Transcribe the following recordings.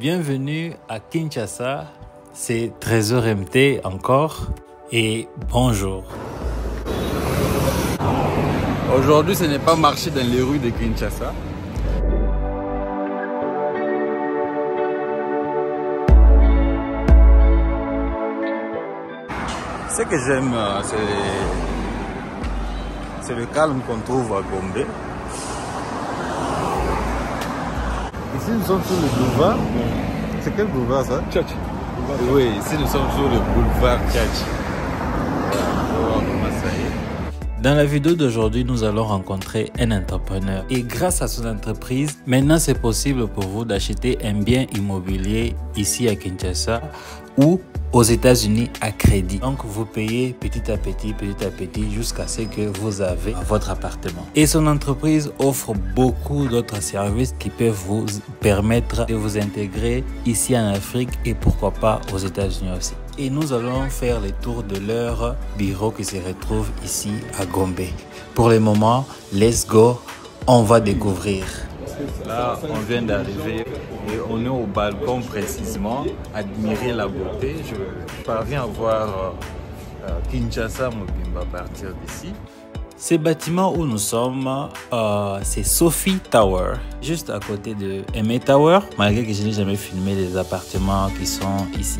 Bienvenue à Kinshasa, c'est Trésor MT encore et bonjour. Aujourd'hui, ce n'est pas marché dans les rues de Kinshasa. Ce que j'aime, c'est le calme qu'on trouve à Gombe. Ici, nous sommes sur le boulevard. C'est quel boulevard ça? Tchatch. Oui, ici nous sommes sur le boulevard Tchatch. Dans la vidéo d'aujourd'hui, nous allons rencontrer un entrepreneur et grâce à son entreprise, maintenant c'est possible pour vous d'acheter un bien immobilier ici à Kinshasa ou aux États-Unis à crédit. Donc vous payez petit à petit jusqu'à ce que vous avez votre appartement. Et son entreprise offre beaucoup d'autres services qui peuvent vous permettre de vous intégrer ici en Afrique et pourquoi pas aux États-Unis aussi. Et nous allons faire le tour de leur bureau qui se retrouve ici à Gombe. Pour le moment, let's go, on va découvrir. Là, on vient d'arriver et on est au balcon précisément, admirer la beauté. Je parviens à voir Kinshasa Mobimba à partir d'ici. Ce bâtiment où nous sommes, c'est Sophie Tower, juste à côté de Aimé Tower, malgré que je n'ai jamais filmé les appartements qui sont ici.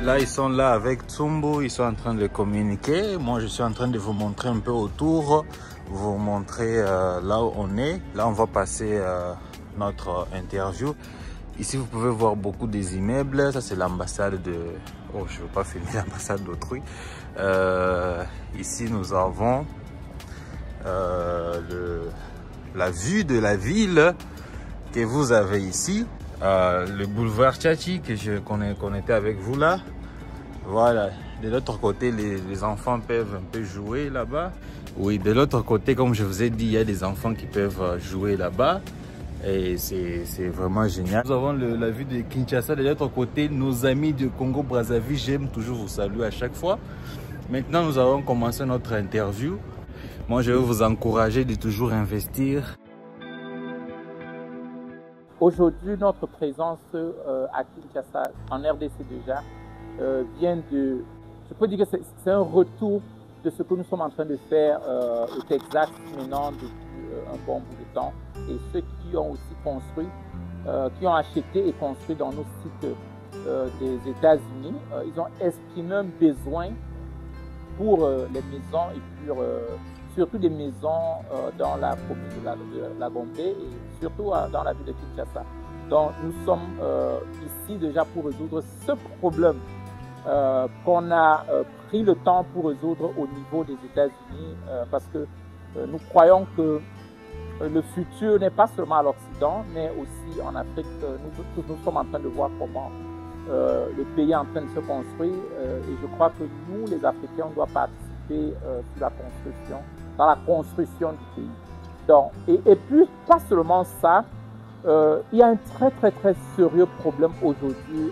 Là, ils sont là avec Tsumbu, ils sont en train de communiquer. Moi, je suis en train de vous montrer un peu autour, vous montrer là où on est. Là, on va passer notre interview. Ici, vous pouvez voir beaucoup des immeubles. Ça, c'est l'ambassade de... Oh, je ne veux pas filmer l'ambassade d'autrui. Ici, nous avons la vue de la ville que vous avez ici. Le boulevard Tchatchi qu'on était avec vous là. Voilà, de l'autre côté les enfants peuvent un peu jouer là-bas. Oui, de l'autre côté, comme je vous ai dit, il y a des enfants qui peuvent jouer là-bas et c'est vraiment génial. Nous avons la vue de Kinshasa. De l'autre côté, nos amis de Congo-Brazzaville, j'aime toujours vous saluer à chaque fois. Maintenant, nous allons commencer notre interview. Moi, je vais vous encourager de toujours investir. Aujourd'hui, notre présence à Kinshasa, en RDC déjà, vient de... Je peux dire que c'est un retour de ce que nous sommes en train de faire au Texas maintenant depuis un bon bout de temps. Et ceux qui ont aussi construit, qui ont acheté et construit dans nos sites des États-Unis, ils ont exprimé un besoin pour les maisons et pour... surtout des maisons dans la province de la Gombe et surtout dans la ville de Kinshasa. Donc nous sommes ici déjà pour résoudre ce problème qu'on a pris le temps pour résoudre au niveau des États-Unis parce que nous croyons que le futur n'est pas seulement à l'Occident mais aussi en Afrique. Nous sommes en train de voir comment le pays est en train de se construire et je crois que nous les Africains on doit participer dans la construction du pays. Donc, et puis, pas seulement ça, il y a un très sérieux problème aujourd'hui,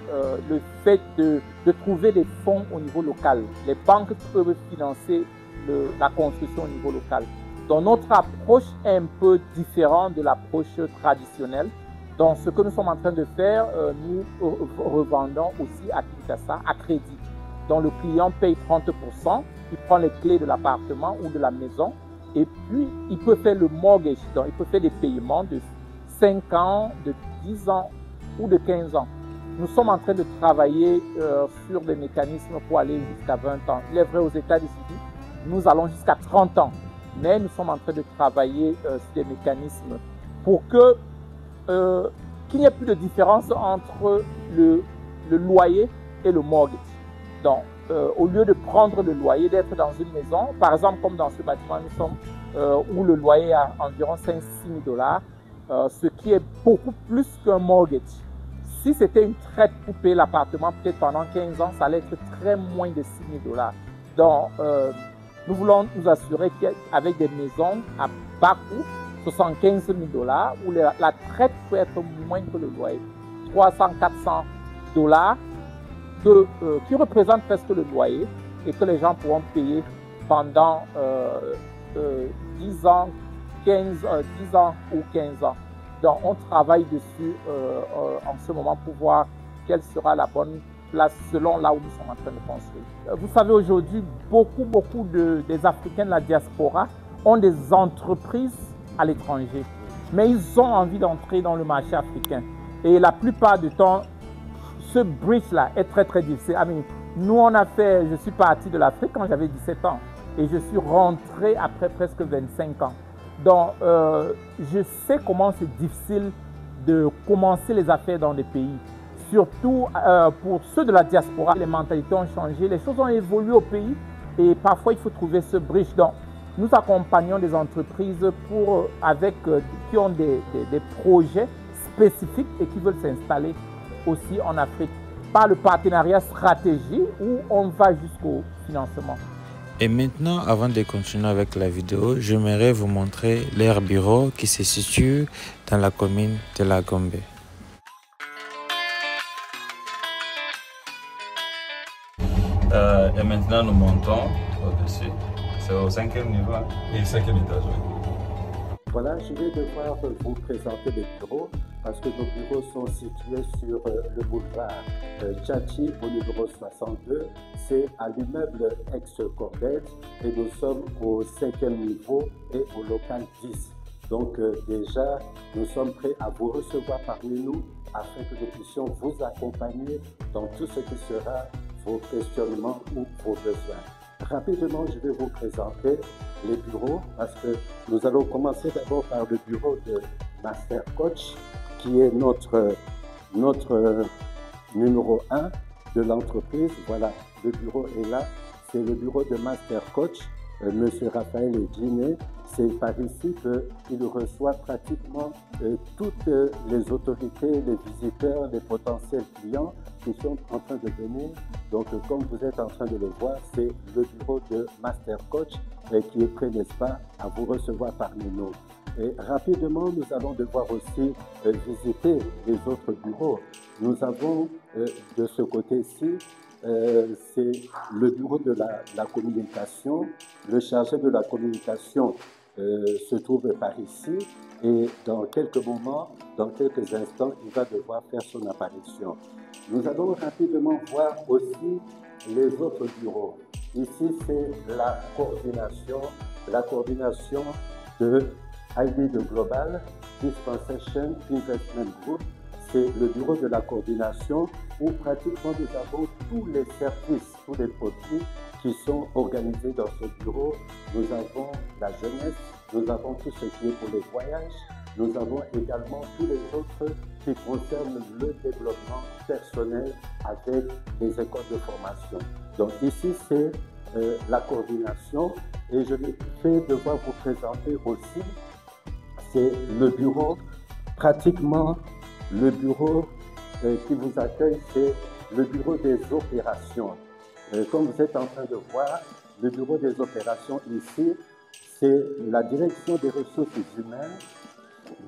le fait de trouver des fonds au niveau local. Les banques peuvent financer la construction au niveau local. Donc, notre approche est un peu différente de l'approche traditionnelle. Donc, ce que nous sommes en train de faire, nous revendons aussi à Kinshasa à crédit. Donc, le client paye 30%. Il prend les clés de l'appartement ou de la maison et puis il peut faire le mortgage. Donc, il peut faire des paiements de 5 ans, de 10 ans ou de 15 ans. Nous sommes en train de travailler sur des mécanismes pour aller jusqu'à 20 ans. Il est vrai aux États-Unis, nous allons jusqu'à 30 ans. Mais nous sommes en train de travailler sur des mécanismes pour que qu'il n'y ait plus de différence entre le loyer et le mortgage. Donc, au lieu de prendre le loyer, d'être dans une maison, par exemple comme dans ce bâtiment, nous sommes où le loyer est à environ 5 000 à 6 000 $, ce qui est beaucoup plus qu'un mortgage. Si c'était une traite pour payer l'appartement, peut-être pendant 15 ans, ça allait être très moins de 6 000 $. Donc, nous voulons nous assurer qu'avec des maisons à bas coût, 75 000 $, où la traite peut être moins que le loyer, 300-400 $, qui représente presque le loyer et que les gens pourront payer pendant 10 ans, 10 ans ou 15 ans. Donc, on travaille dessus en ce moment pour voir quelle sera la bonne place selon là où nous sommes en train de construire. Vous savez, aujourd'hui, beaucoup des Africains de la diaspora ont des entreprises à l'étranger, mais ils ont envie d'entrer dans le marché africain. Et la plupart du temps, ce bridge-là est très difficile. Nous, on a fait, je suis parti de l'Afrique quand j'avais 17 ans et je suis rentré après presque 25 ans. Donc, je sais comment c'est difficile de commencer les affaires dans des pays. Surtout pour ceux de la diaspora, les mentalités ont changé, les choses ont évolué au pays et parfois il faut trouver ce bridge. Donc, nous accompagnons des entreprises qui ont des projets spécifiques et qui veulent s'installer aussi en Afrique par le partenariat stratégique où on va jusqu'au financement. Et maintenant, avant de continuer avec la vidéo, j'aimerais vous montrer leur bureau qui se situe dans la commune de La Gombe. Et maintenant, nous montons au-dessus. C'est au 5e niveau. Et 5e étage, oui. Voilà, je vais devoir vous présenter les bureaux parce que nos bureaux sont situés sur le boulevard Tchatchi au numéro 62. C'est à l'immeuble ex-Corbett et nous sommes au 5e niveau et au local 10. Donc déjà, nous sommes prêts à vous recevoir parmi nous afin que nous puissions vous accompagner dans tout ce qui sera vos questionnements ou vos besoins. Rapidement, je vais vous présenter les bureaux parce que nous allons commencer d'abord par le bureau de Master Coach qui est notre numéro 1 de l'entreprise. Voilà, le bureau est là. C'est le bureau de Master Coach, Monsieur Raphaël Edjiné. C'est par ici qu'il reçoit pratiquement toutes les autorités, les visiteurs, les potentiels clients qui sont en train de venir. Donc, comme vous êtes en train de le voir, c'est le bureau de Master Coach qui est prêt, n'est-ce pas, à vous recevoir parmi nous. Et rapidement, nous allons devoir aussi visiter les autres bureaux. Nous avons de ce côté-ci, c'est le bureau de la communication. Le chargé de la communication se trouve par ici et dans quelques moments, dans quelques instants, il va devoir faire son apparition. Nous allons rapidement voir aussi les autres bureaux. Ici, c'est la coordination de ID de Global Dispensation Investment Group. C'est le bureau de la coordination où pratiquement nous avons tous les services, tous les produits qui sont organisés dans ce bureau. Nous avons la jeunesse, nous avons tout ce qui est pour les voyages, nous avons également tous les autres qui concernent le développement personnel avec les écoles de formation. Donc ici, c'est la coordination et je vais devoir vous présenter aussi, c'est le bureau, pratiquement le bureau qui vous accueille, c'est le bureau des opérations. Comme vous êtes en train de voir, le bureau des opérations ici, c'est la direction des ressources humaines.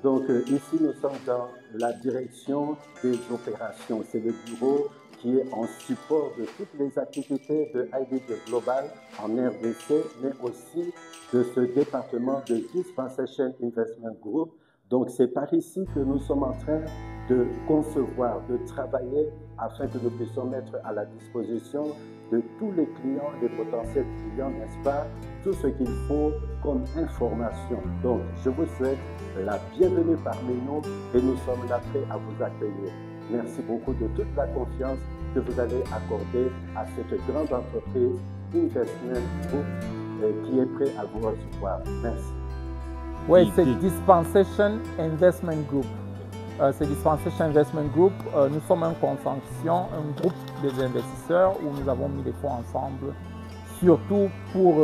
Donc ici, nous sommes dans la direction des opérations. C'est le bureau qui est en support de toutes les activités de IDG Global en RDC, mais aussi de ce département de Dispensation Investment Group. Donc c'est par ici que nous sommes en train de concevoir, de travailler afin que nous puissions mettre à la disposition de tous les clients, les potentiels clients, n'est-ce pas, tout ce qu'il faut comme information. Donc, je vous souhaite la bienvenue parmi nous et nous sommes là prêts à vous accueillir. Merci beaucoup de toute la confiance que vous allez accorder à cette grande entreprise Investment Group qui est prêt à vous recevoir. Merci. Oui, c'est Dispensation Investment Group. C'est Dispensation Investment Group. Nous sommes un consortium, un groupe des investisseurs où nous avons mis des fonds ensemble, surtout pour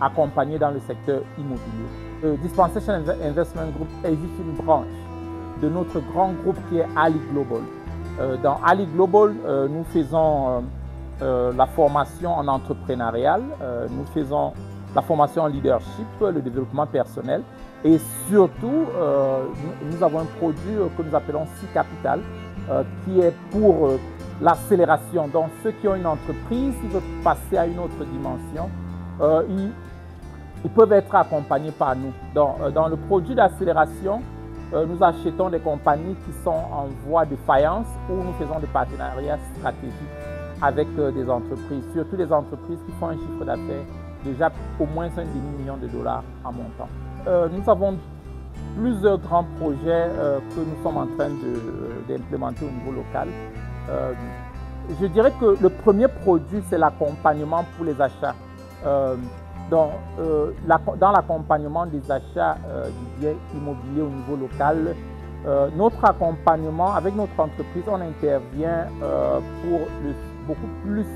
accompagner dans le secteur immobilier. Dispensation Investment Group est juste une branche de notre grand groupe qui est Ali Global. Dans Ali Global, nous faisons la formation en entrepreneurial, nous faisons la formation en leadership, le développement personnel et surtout, nous avons un produit que nous appelons C-Capital qui est pour l'accélération. Donc, ceux qui ont une entreprise, qui veulent passer à une autre dimension, ils peuvent être accompagnés par nous. Dans le produit d'accélération, nous achetons des compagnies qui sont en voie de faillance ou nous faisons des partenariats stratégiques avec des entreprises, surtout des entreprises qui font un chiffre d'affaires déjà au moins $1,5 million en montant. Nous avons plusieurs grands projets que nous sommes en train d'implémenter au niveau local. Je dirais que le premier produit, c'est l'accompagnement pour les achats. Dans l'accompagnement des achats du bien immobilier au niveau local, notre accompagnement avec notre entreprise, on intervient beaucoup plus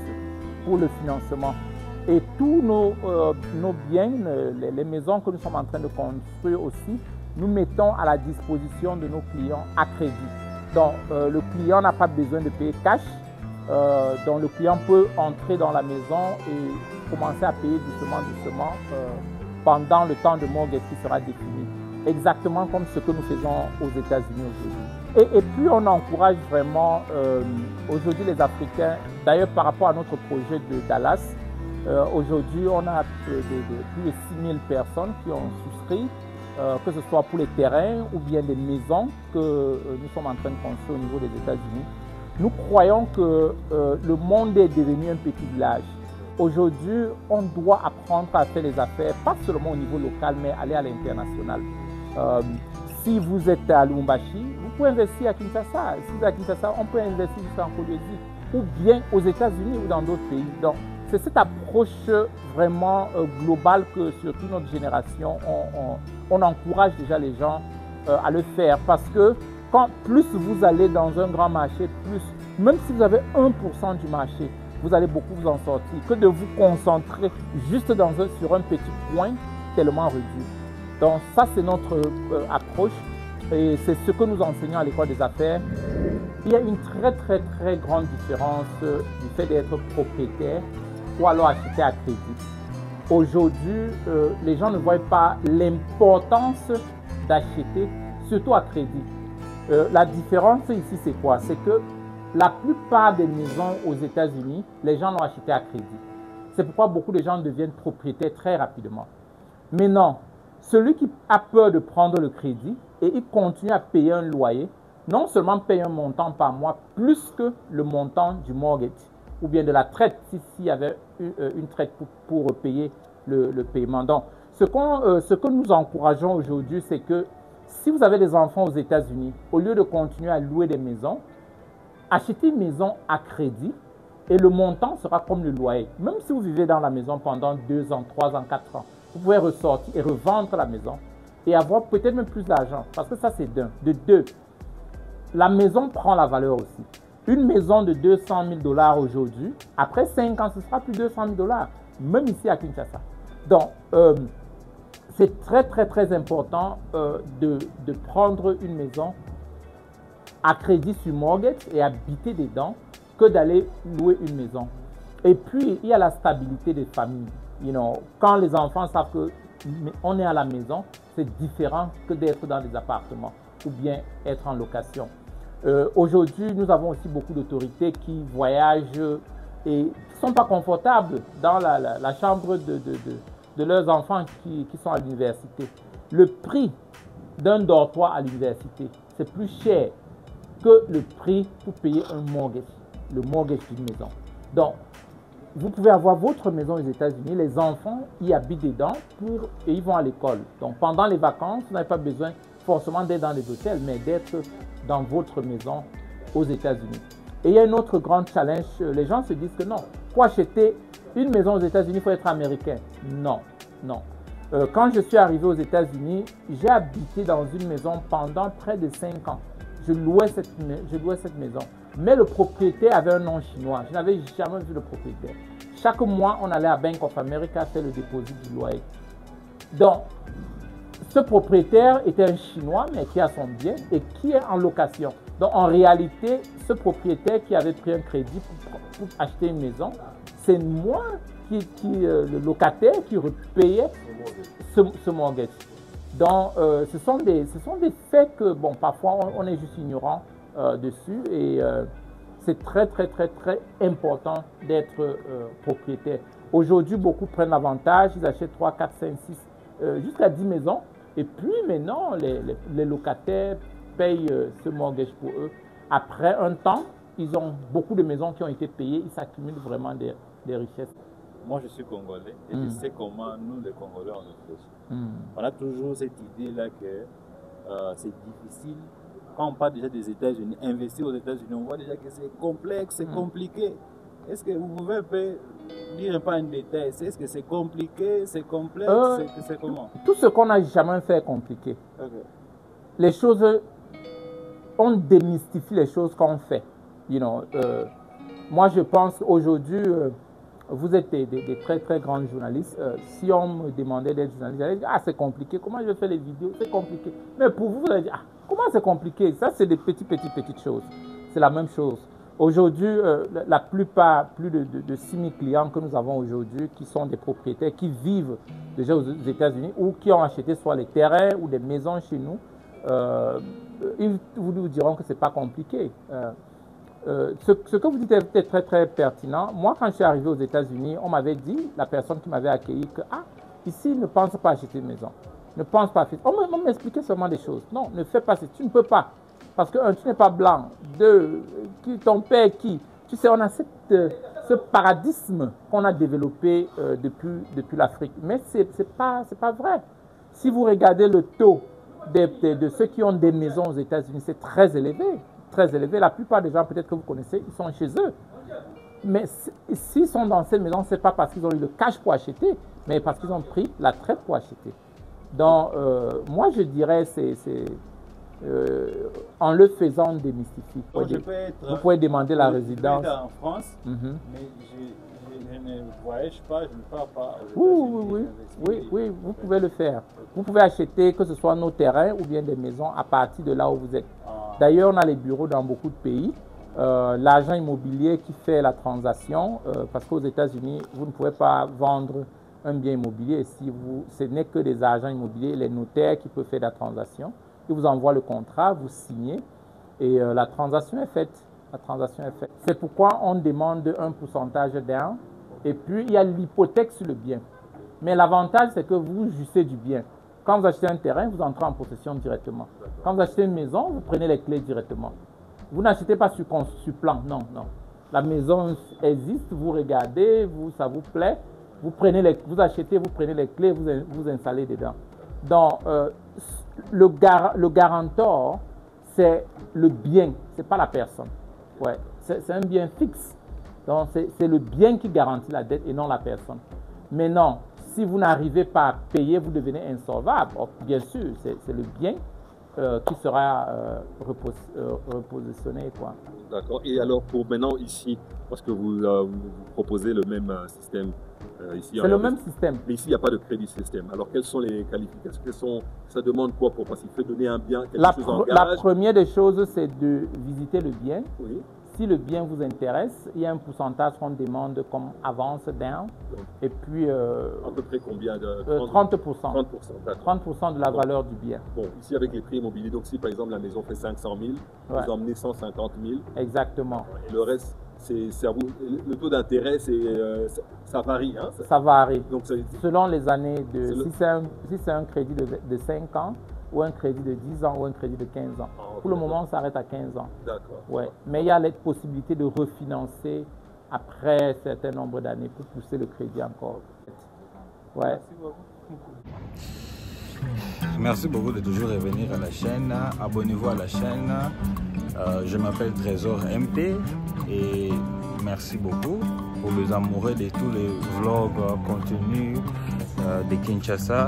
pour le financement. Et tous nos biens, les maisons que nous sommes en train de construire aussi, nous mettons à la disposition de nos clients à crédit. Donc, le client n'a pas besoin de payer cash. Donc, le client peut entrer dans la maison et commencer à payer doucement pendant le temps de mortgage qui sera défini. Exactement comme ce que nous faisons aux États-Unis aujourd'hui. Et puis, on encourage vraiment aujourd'hui les Africains, d'ailleurs par rapport à notre projet de Dallas, aujourd'hui, on a plus de 6000 personnes qui ont souscrit, que ce soit pour les terrains ou bien les maisons que nous sommes en train de construire au niveau des États-Unis. Nous croyons que le monde est devenu un petit village. Aujourd'hui, on doit apprendre à faire les affaires, pas seulement au niveau local, mais aller à l'international. Si vous êtes à Lubumbashi, vous pouvez investir à Kinshasa. Si vous êtes à Kinshasa, on peut investir jusqu'en Colombie ou bien aux États-Unis ou dans d'autres pays. Donc, c'est cette approche vraiment globale que, surtout notre génération, on encourage déjà les gens à le faire. Parce que plus vous allez dans un grand marché, même si vous avez 1% du marché, vous allez beaucoup vous en sortir que de vous concentrer juste sur un petit point tellement réduit. Donc ça, c'est notre approche et c'est ce que nous enseignons à l'école des affaires. Il y a une très grande différence du fait d'être propriétaire ou alors acheter à crédit. Aujourd'hui, les gens ne voient pas l'importance d'acheter, surtout à crédit. La différence ici, c'est quoi? C'est que la plupart des maisons aux États-Unis, les gens l'ont acheté à crédit. C'est pourquoi beaucoup de gens deviennent propriétaires très rapidement. Mais non, celui qui a peur de prendre le crédit et il continue à payer un loyer, non seulement paye un montant par mois plus que le montant du mortgage ou bien de la traite, s'il y avait une traite pour payer le paiement. Donc, ce que nous encourageons aujourd'hui, c'est que si vous avez des enfants aux États-Unis, au lieu de continuer à louer des maisons, achetez une maison à crédit et le montant sera comme le loyer. Même si vous vivez dans la maison pendant 2 ans, 3 ans, 4 ans, vous pouvez ressortir et revendre la maison et avoir peut-être même plus d'argent. Parce que ça, c'est d'un. De deux, la maison prend la valeur aussi. Une maison de $200 000 aujourd'hui, après 5 ans, ce sera plus $200 000, même ici à Kinshasa. Donc, c'est très important de prendre une maison à crédit sur mortgage et habiter dedans que d'aller louer une maison. Et puis, il y a la stabilité des familles. Quand les enfants savent qu'on est à la maison, c'est différent que d'être dans des appartements ou bien être en location. Aujourd'hui, nous avons aussi beaucoup d'autorités qui voyagent et qui ne sont pas confortables dans la chambre de leurs enfants qui sont à l'université. Le prix d'un dortoir à l'université, c'est plus cher que le prix pour payer un mortgage, le mortgage d'une maison. Donc, vous pouvez avoir votre maison aux États-Unis, les enfants y habitent dedans et ils vont à l'école. Donc, pendant les vacances, vous n'avez pas besoin forcément d'être dans les hôtels, mais d'être dans votre maison aux États-Unis. Et il y a un autre grand challenge. Les gens se disent que non, pour acheter une maison aux États-Unis, il faut être américain. Non. Quand je suis arrivé aux États-Unis, j'ai habité dans une maison pendant près de 5 ans. Je louais cette maison. Mais le propriétaire avait un nom chinois. Je n'avais jamais vu le propriétaire. Chaque mois, on allait à Bank of America faire le dépôt du loyer. Donc, ce propriétaire était un Chinois, mais qui a son bien et qui est en location. Donc, en réalité, ce propriétaire qui avait pris un crédit pour acheter une maison, c'est moi, le locataire, qui repayait ce mortgage. Donc, ce sont des faits que, bon, parfois, on est juste ignorant dessus et c'est très important d'être propriétaire. Aujourd'hui, beaucoup prennent l'avantage, ils achètent 3, 4, 5, 6, jusqu'à 10 maisons Et puis maintenant, les locataires payent ce mortgage pour eux. Après un temps, ils ont beaucoup de maisons qui ont été payées, ils s'accumulent vraiment des richesses. Moi, je suis congolais et je sais comment nous, les Congolais, on réfléchit. On a toujours cette idée-là que c'est difficile. Quand on parle déjà des États-Unis, investir aux États-Unis, on voit déjà que c'est complexe, c'est compliqué. Est-ce que vous pouvez dire un peu en détail? Est-ce que c'est compliqué, c'est complexe, c'est comment? Tout ce qu'on n'a jamais fait est compliqué. Okay. Les choses, on démystifie les choses qu'on fait. Moi, je pense qu'aujourd'hui, vous êtes des très très grands journalistes. Si on me demandait d'être journaliste, j'allais dire, ah, c'est compliqué, comment je fais les vidéos, c'est compliqué. Mais pour vous, vous allez dire, ah, comment c'est compliqué? Ça, c'est des petites choses. C'est la même chose. Aujourd'hui, la plupart, plus de 6 000 clients que nous avons aujourd'hui, qui sont des propriétaires, qui vivent déjà aux États-Unis ou qui ont acheté soit les terrains ou des maisons chez nous, ils vous diront que ce n'est pas compliqué. Ce que vous dites est très très pertinent. Moi, quand je suis arrivé aux États-Unis, on m'avait dit, la personne qui m'avait accueilli, que ici, ne pense pas acheter une maison. Ne pense pas. On m'expliquait seulement des choses. Non, ne fais pas ça. Tu ne peux pas. Parce que, un, tu n'es pas blanc. Deux, ton père qui. Tu sais, on a ce paradigme qu'on a développé depuis l'Afrique. Mais ce n'est pas vrai. Si vous regardez le taux de ceux qui ont des maisons aux États-Unis, c'est très élevé. Très élevé. La plupart des gens, peut-être que vous connaissez, ils sont chez eux. Mais s'ils sont dans ces maisons, ce n'est pas parce qu'ils ont eu le cash pour acheter, mais parce qu'ils ont pris la traite pour acheter. Donc, moi, je dirais, en le faisant, on démystifie. Vous pouvez demander la résidence. Je peux être en France, mais je ne voyage pas, je ne pars pas. Oui, vous pouvez le faire. Vous pouvez acheter, que ce soit nos terrains ou bien des maisons à partir de là où vous êtes. D'ailleurs, on a les bureaux dans beaucoup de pays. L'agent immobilier qui fait la transaction, parce qu'aux États-Unis, vous ne pouvez pas vendre un bien immobilier si ce n'est que des agents immobiliers, les notaires qui peuvent faire la transaction. Ils vous envoient le contrat, vous signez et la transaction est faite. La transaction est faite. C'est pourquoi on demande un pourcentage down et puis il y a l'hypothèque sur le bien. Mais l'avantage, c'est que vous jouissez du bien. Quand vous achetez un terrain, vous entrez en possession directement. Quand vous achetez une maison, vous prenez les clés directement. Vous n'achetez pas sur plan, non. La maison existe, vous regardez, ça vous plaît, vous achetez, vous prenez les clés, vous installez dedans. Donc, le garanteur, c'est le bien, ce n'est pas la personne. Ouais, c'est un bien fixe. Donc, c'est le bien qui garantit la dette et non la personne. Mais non, si vous n'arrivez pas à payer, vous devenez insolvable. Or, bien sûr, c'est le bien qui sera repositionné. D'accord. Et alors, pour maintenant, ici, parce que vous proposez le même système ici. C'est le même système. Mais ici, il n'y a pas de crédit système. Alors, quelles sont les qualifications? Ça demande quoi pour parce qu'il faut donner un bien, quelque chose en gage? La première des choses, c'est de visiter le bien. Oui. Si le bien vous intéresse, il y a un pourcentage qu'on demande comme avance down. Et puis... à peu près combien de 30%. 30%, d'accord. 30% de la valeur du bien. Bon, ici avec les prix immobiliers, donc si par exemple la maison fait 500 000, vous emmenez 150 000. Exactement. Et le reste, c'est à vous. Le taux d'intérêt, ça varie. Hein, ça varie. Donc, selon les années, si c'est un crédit de 5 ans, ou un crédit de 10 ans, ou un crédit de 15 ans. Pour le moment, on s'arrête à 15 ans. D'accord. Ouais. Mais il y a la possibilité de refinancer après un certain nombre d'années pour pousser le crédit encore. Ouais. Merci beaucoup. Merci beaucoup de toujours revenir à la chaîne. Abonnez-vous à la chaîne. Je m'appelle Trésor MP et merci beaucoup pour les amoureux de tous les vlogs contenus de Kinshasa.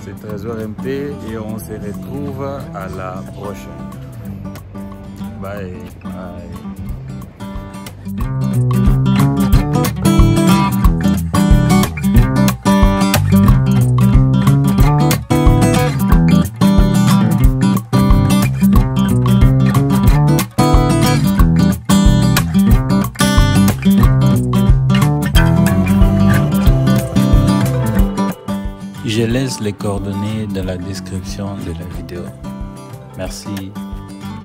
C'est Trésor MP et on se retrouve à la prochaine. Bye. Je laisse les coordonnées dans la description de la vidéo. Merci.